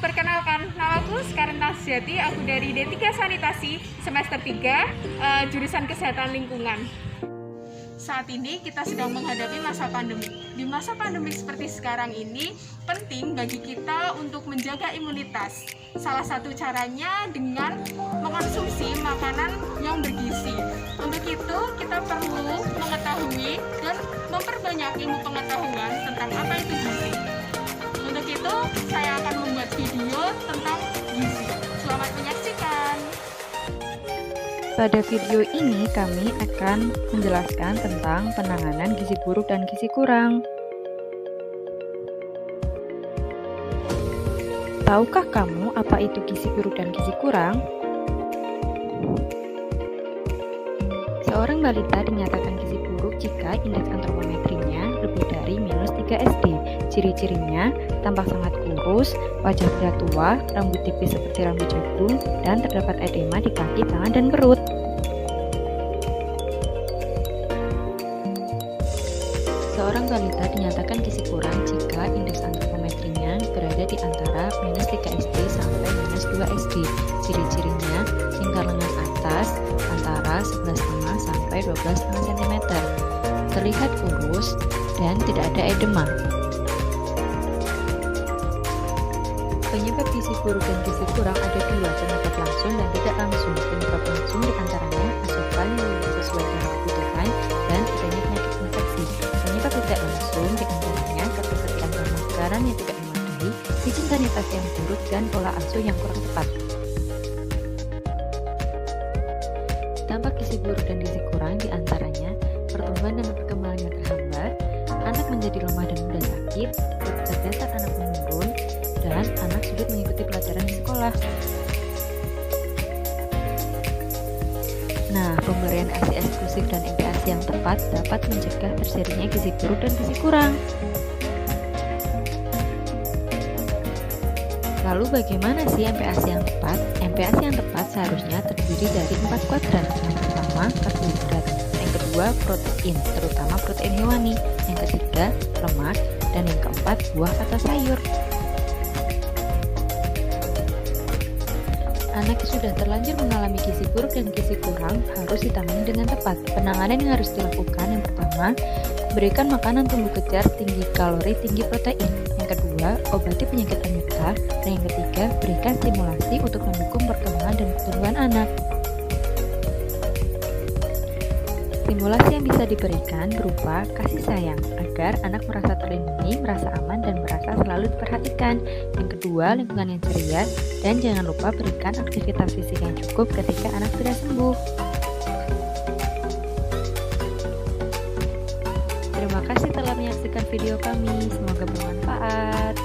Perkenalkan, namaku Sekarang Tasjati, aku dari D3 Sanitasi, semester 3, jurusan Kesehatan Lingkungan. Saat ini kita sedang menghadapi masa pandemi. Di masa pandemi seperti sekarang ini, penting bagi kita untuk menjaga imunitas. Salah satu caranya dengan mengonsumsi makanan yang bergizi. Untuk itu, kita perlu mengetahui dan memperbanyak ilmu pengetahuan tentang apa itu gizi. Untuk itu, saya akan membuat video tentang gizi. Selamat menyaksikan. Pada video ini kami akan menjelaskan tentang penanganan gizi buruk dan gizi kurang. Tahukah kamu apa itu gizi buruk dan gizi kurang? Seorang balita dinyatakan gizi buruk jika indeks antropometrinya lebih dari -3 SD. Ciri-cirinya, tampak sangat kurus, wajah berat tua, rambut tipis seperti rambut jagung, dan terdapat edema di kaki, tangan, dan perut. Seorang balita dinyatakan gizi kurang jika indeks antropometrinya berada di antara -3 SD sampai -2 SD. Ciri-cirinya, lingkar lengan atas antara 11,5 sampai 12,5 cm, terlihat kurus, dan tidak ada edema. Penyebab gizi buruk dan gizi kurang ada dua, penyebab langsung dan tidak langsung. Penyebab langsung diantaranya asupan yang sesuai dengan kebutuhan dan adanya penyakit infeksi. Penyebab tidak langsung diantaranya ketersediaan pemasaran yang tidak memadai, izin sanitasi yang buruk, dan pola asuh yang kurang tepat. Dampak gizi buruk dan gizi kurang diantaranya pertumbuhan dan perkembangan yang terhambat, anak menjadi lemah dan mudah sakit, kecerdasan anak menurun, dan anak sulit mengikuti pelajaran di sekolah. Nah, pemberian ASI eksklusif dan MPASI yang tepat dapat mencegah terjadinya gizi buruk dan gizi kurang. Lalu bagaimana sih MPASI yang tepat? MPASI yang tepat seharusnya terdiri dari 4 kuadran. Yang pertama, karbohidrat. Yang kedua, protein, terutama protein hewani. Yang ketiga, lemak. Dan yang keempat, buah atau sayur. Anak yang sudah terlanjur mengalami gizi buruk dan gizi kurang harus ditangani dengan tepat. Penanganan yang harus dilakukan yang pertama, berikan makanan tumbuh kejar tinggi kalori, tinggi protein. Yang kedua, obati penyakit penyerta. Dan yang ketiga, berikan stimulasi untuk mendukung perkembangan dan pertumbuhan anak. Stimulasi yang bisa diberikan berupa kasih sayang agar anak merasa terlindungi, merasa aman, dan merasa selalu diperhatikan. Yang kedua, lingkungan yang ceria, dan jangan lupa berikan aktivitas fisik yang cukup ketika anak sudah sembuh. Terima kasih telah menyaksikan video kami, semoga bermanfaat.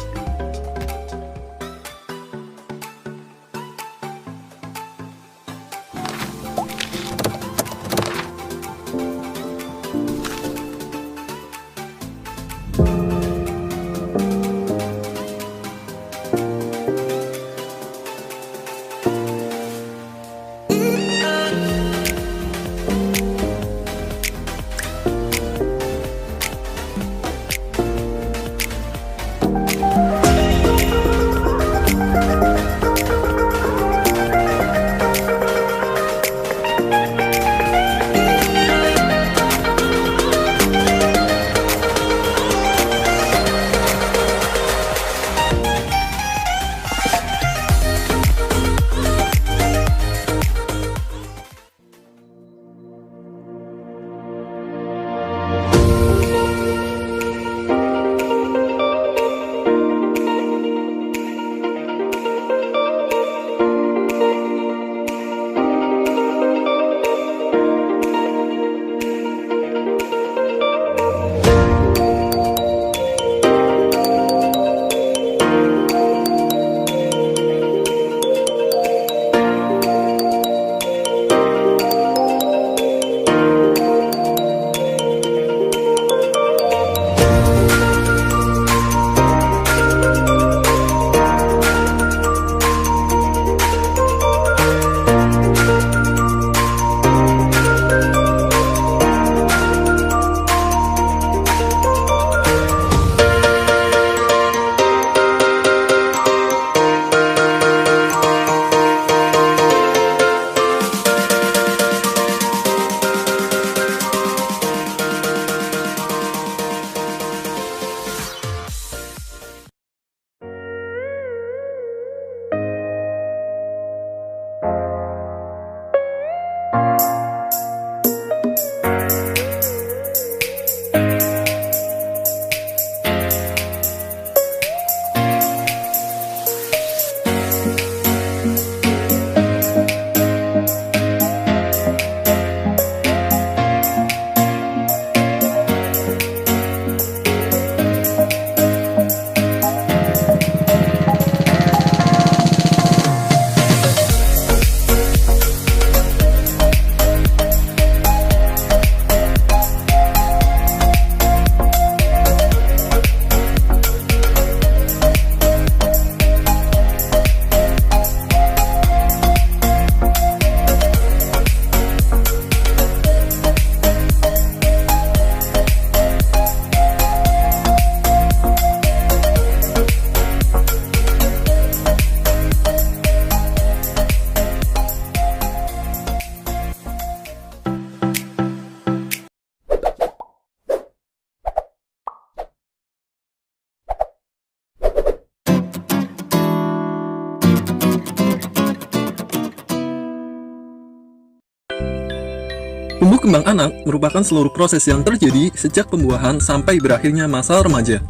Tumbuh kembang anak merupakan seluruh proses yang terjadi sejak pembuahan sampai berakhirnya masa remaja.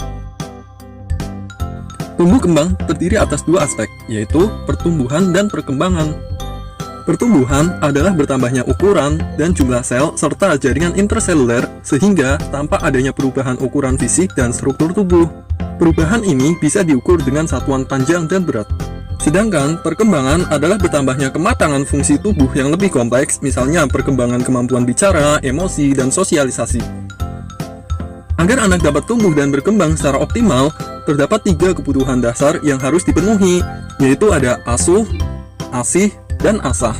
Tumbuh kembang terdiri atas dua aspek, yaitu pertumbuhan dan perkembangan. Pertumbuhan adalah bertambahnya ukuran dan jumlah sel serta jaringan intraseluler sehingga tanpa adanya perubahan ukuran fisik dan struktur tubuh. Perubahan ini bisa diukur dengan satuan panjang dan berat. Sedangkan perkembangan adalah bertambahnya kematangan fungsi tubuh yang lebih kompleks, misalnya perkembangan kemampuan bicara, emosi, dan sosialisasi. Agar anak dapat tumbuh dan berkembang secara optimal, terdapat 3 kebutuhan dasar yang harus dipenuhi, yaitu ada asuh, asih, dan asah.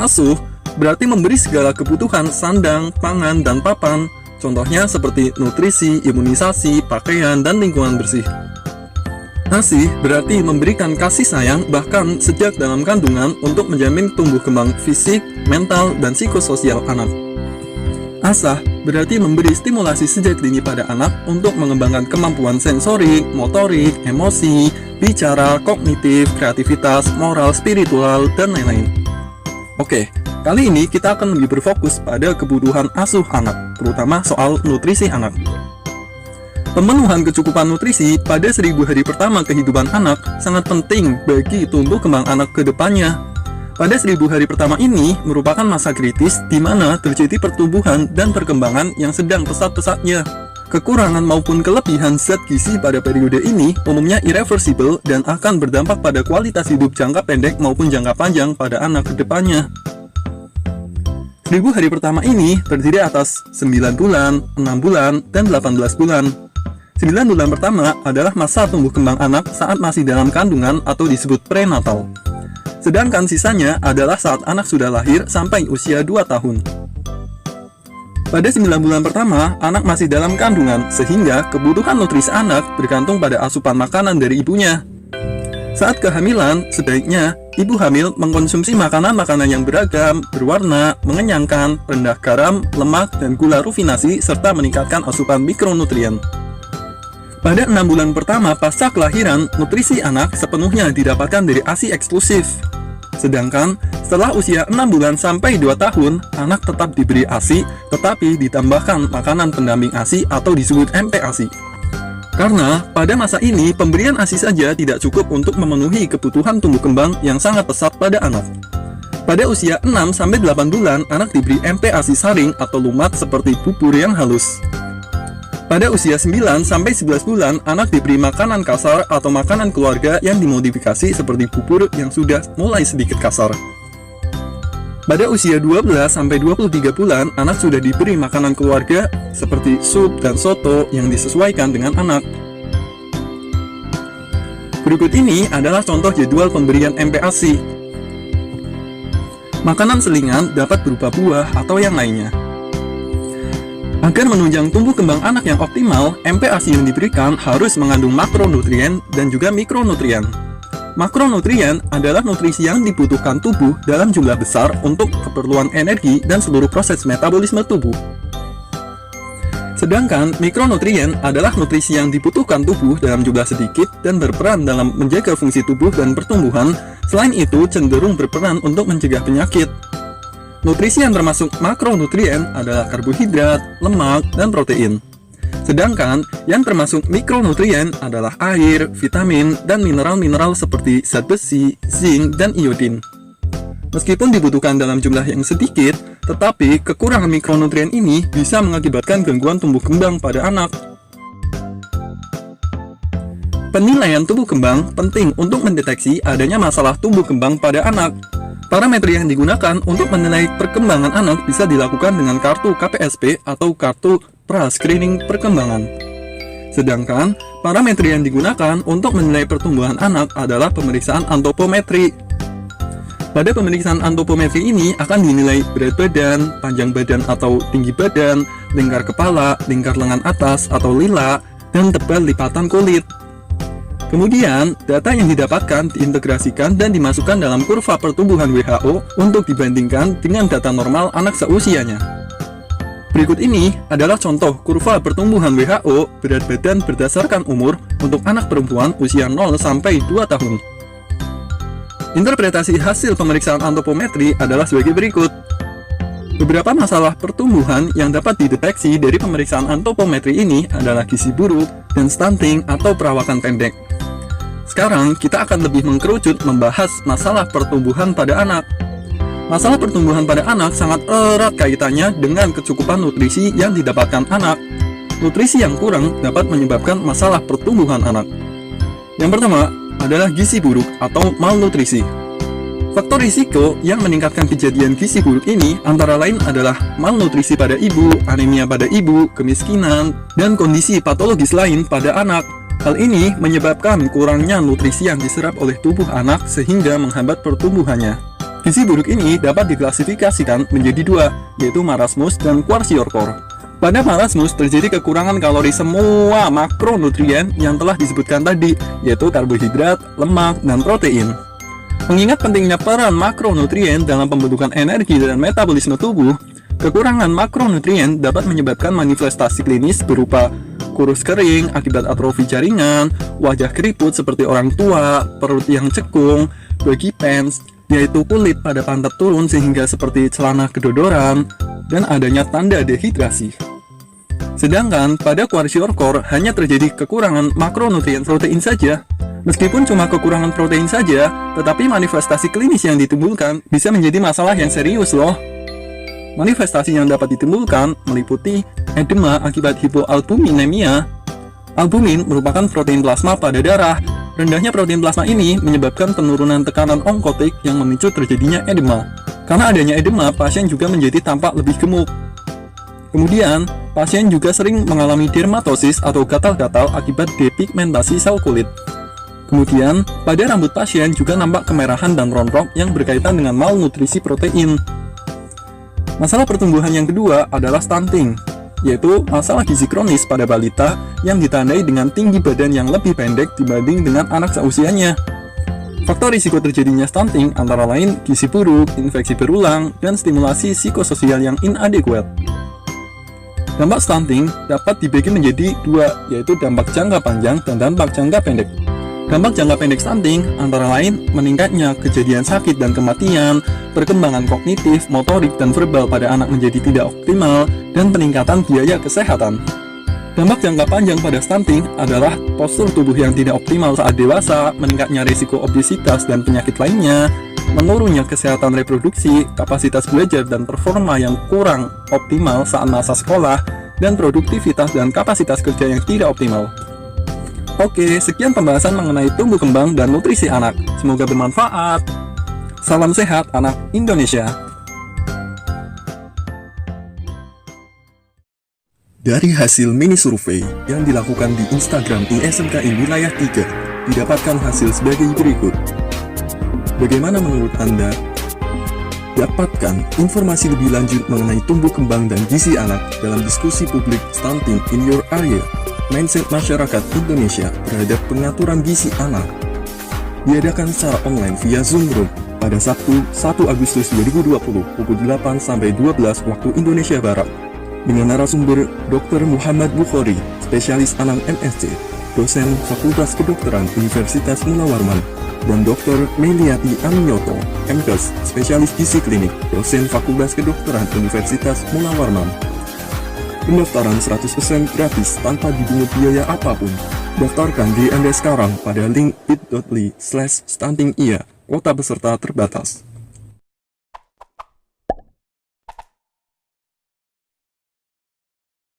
Asuh berarti memberi segala kebutuhan sandang, pangan, dan papan, contohnya seperti nutrisi, imunisasi, pakaian, dan lingkungan bersih. Asih berarti memberikan kasih sayang bahkan sejak dalam kandungan untuk menjamin tumbuh kembang fisik, mental, dan psikososial anak. Asah berarti memberi stimulasi sejak dini pada anak untuk mengembangkan kemampuan sensorik, motorik, emosi, bicara, kognitif, kreativitas, moral, spiritual, dan lain-lain. Oke, kali ini kita akan lebih berfokus pada kebutuhan asuh anak, terutama soal nutrisi anak. Pemenuhan kecukupan nutrisi pada 1000 hari pertama kehidupan anak sangat penting bagi tumbuh kembang anak ke depannya. Pada 1000 hari pertama ini merupakan masa kritis di mana terjadi pertumbuhan dan perkembangan yang sedang pesat-pesatnya. Kekurangan maupun kelebihan zat gizi pada periode ini umumnya irreversible dan akan berdampak pada kualitas hidup jangka pendek maupun jangka panjang pada anak ke depannya. 1000 hari pertama ini terdiri atas 9 bulan, 6 bulan, dan 18 bulan. 9 bulan pertama adalah masa tumbuh kembang anak saat masih dalam kandungan atau disebut prenatal. Sedangkan sisanya adalah saat anak sudah lahir sampai usia 2 tahun. Pada 9 bulan pertama, anak masih dalam kandungan, sehingga kebutuhan nutrisi anak bergantung pada asupan makanan dari ibunya. Saat kehamilan, sebaiknya ibu hamil mengkonsumsi makanan-makanan yang beragam, berwarna, mengenyangkan, rendah garam, lemak, dan gula rafinasi, serta meningkatkan asupan mikronutrien. Pada 6 bulan pertama pasca kelahiran, nutrisi anak sepenuhnya didapatkan dari ASI eksklusif. Sedangkan setelah usia 6 bulan sampai 2 tahun, anak tetap diberi ASI, tetapi ditambahkan makanan pendamping ASI atau disebut MPASI. Karena pada masa ini, pemberian ASI saja tidak cukup untuk memenuhi kebutuhan tumbuh kembang yang sangat pesat pada anak. Pada usia 6 sampai 8 bulan, anak diberi MPASI saring atau lumat seperti bubur yang halus. Pada usia 9 sampai 11 bulan, anak diberi makanan kasar atau makanan keluarga yang dimodifikasi seperti bubur yang sudah mulai sedikit kasar. Pada usia 12 sampai 23 bulan, anak sudah diberi makanan keluarga seperti sup dan soto yang disesuaikan dengan anak. Berikut ini adalah contoh jadwal pemberian MPASI. Makanan selingan dapat berupa buah atau yang lainnya. Agar menunjang tumbuh kembang anak yang optimal, MPASI yang diberikan harus mengandung makronutrien dan juga mikronutrien. Makronutrien adalah nutrisi yang dibutuhkan tubuh dalam jumlah besar untuk keperluan energi dan seluruh proses metabolisme tubuh. Sedangkan mikronutrien adalah nutrisi yang dibutuhkan tubuh dalam jumlah sedikit dan berperan dalam menjaga fungsi tubuh dan pertumbuhan, selain itu cenderung berperan untuk mencegah penyakit. Nutrisi yang termasuk makronutrien adalah karbohidrat, lemak, dan protein. Sedangkan yang termasuk mikronutrien adalah air, vitamin, dan mineral-mineral seperti zat besi, zinc, dan iodin. Meskipun dibutuhkan dalam jumlah yang sedikit, tetapi kekurangan mikronutrien ini bisa mengakibatkan gangguan tumbuh kembang pada anak. Penilaian tumbuh kembang penting untuk mendeteksi adanya masalah tumbuh kembang pada anak. Parameter yang digunakan untuk menilai perkembangan anak bisa dilakukan dengan kartu KPSP atau kartu pra-screening perkembangan. Sedangkan parameter yang digunakan untuk menilai pertumbuhan anak adalah pemeriksaan antropometri. Pada pemeriksaan antropometri ini akan dinilai berat badan, panjang badan atau tinggi badan, lingkar kepala, lingkar lengan atas atau lila, dan tebal lipatan kulit. Kemudian, data yang didapatkan diintegrasikan dan dimasukkan dalam kurva pertumbuhan WHO untuk dibandingkan dengan data normal anak seusianya. Berikut ini adalah contoh kurva pertumbuhan WHO berat badan berdasarkan umur untuk anak perempuan usia 0 sampai 2 tahun. Interpretasi hasil pemeriksaan antropometri adalah sebagai berikut. Beberapa masalah pertumbuhan yang dapat dideteksi dari pemeriksaan antropometri ini adalah gizi buruk dan stunting atau perawakan pendek. Sekarang kita akan lebih mengkerucut membahas masalah pertumbuhan pada anak. Masalah pertumbuhan pada anak sangat erat kaitannya dengan kecukupan nutrisi yang didapatkan anak. Nutrisi yang kurang dapat menyebabkan masalah pertumbuhan anak. Yang pertama adalah gizi buruk atau malnutrisi. Faktor risiko yang meningkatkan kejadian gizi buruk ini antara lain adalah malnutrisi pada ibu, anemia pada ibu, kemiskinan, dan kondisi patologis lain pada anak. Hal ini menyebabkan kurangnya nutrisi yang diserap oleh tubuh anak sehingga menghambat pertumbuhannya. Gizi buruk ini dapat diklasifikasikan menjadi dua, yaitu marasmus dan kwashiorkor. Pada marasmus terjadi kekurangan kalori semua makronutrien yang telah disebutkan tadi, yaitu karbohidrat, lemak, dan protein. Mengingat pentingnya peran makronutrien dalam pembentukan energi dan metabolisme tubuh, kekurangan makronutrien dapat menyebabkan manifestasi klinis berupa kurus kering akibat atrofi jaringan, wajah keriput seperti orang tua, perut yang cekung, baggy pants, yaitu kulit pada pantat turun sehingga seperti celana kedodoran, dan adanya tanda dehidrasi. Sedangkan pada kwashiorkor hanya terjadi kekurangan makronutrien protein saja. Meskipun cuma kekurangan protein saja, tetapi manifestasi klinis yang ditimbulkan bisa menjadi masalah yang serius loh. Manifestasi yang dapat ditimbulkan meliputi edema akibat hipoalbuminemia. Albumin merupakan protein plasma pada darah. Rendahnya protein plasma ini menyebabkan penurunan tekanan onkotik yang memicu terjadinya edema. Karena adanya edema, pasien juga menjadi tampak lebih gemuk. Kemudian, pasien juga sering mengalami dermatosis atau gatal-gatal akibat depigmentasi sel kulit. Kemudian, pada rambut pasien juga nampak kemerahan dan rontok yang berkaitan dengan malnutrisi protein. Masalah pertumbuhan yang kedua adalah stunting, yaitu masalah gizi kronis pada balita yang ditandai dengan tinggi badan yang lebih pendek dibanding dengan anak seusianya. Faktor risiko terjadinya stunting antara lain gizi buruk, infeksi berulang, dan stimulasi psikososial yang inadequate. Dampak stunting dapat dibagi menjadi dua, yaitu dampak jangka panjang dan dampak jangka pendek. Dampak jangka pendek stunting antara lain meningkatnya kejadian sakit dan kematian, perkembangan kognitif, motorik, dan verbal pada anak menjadi tidak optimal, dan peningkatan biaya kesehatan. Dampak jangka panjang pada stunting adalah postur tubuh yang tidak optimal saat dewasa, meningkatnya risiko obesitas dan penyakit lainnya, menurunnya kesehatan reproduksi, kapasitas belajar dan performa yang kurang optimal saat masa sekolah, dan produktivitas dan kapasitas kerja yang tidak optimal. Oke, sekian pembahasan mengenai tumbuh kembang dan nutrisi anak. Semoga bermanfaat. Salam sehat anak Indonesia. Dari hasil mini survei yang dilakukan di Instagram ISMKI Wilayah 3, didapatkan hasil sebagai berikut. Bagaimana menurut Anda? Dapatkan informasi lebih lanjut mengenai tumbuh kembang dan gizi anak dalam diskusi publik Stunting in Your Area. Mindset masyarakat Indonesia terhadap pengaturan gizi anak diadakan secara online via Zoom Room pada Sabtu 1 Agustus 2020 pukul 8 sampai 12 waktu Indonesia Barat dengan narasumber Dr. Muhammad Bukhari, spesialis anak MSc, dosen Fakultas Kedokteran Universitas Munawarman, dan Dr. Meliati Aminyoto, MKes, spesialis gizi klinik, dosen Fakultas Kedokteran Universitas Munawarman. Pendaftaran 100% gratis tanpa dipungut biaya apapun. Daftarkan diri Anda sekarang pada link bit.ly/stuntingia. Kuota peserta terbatas.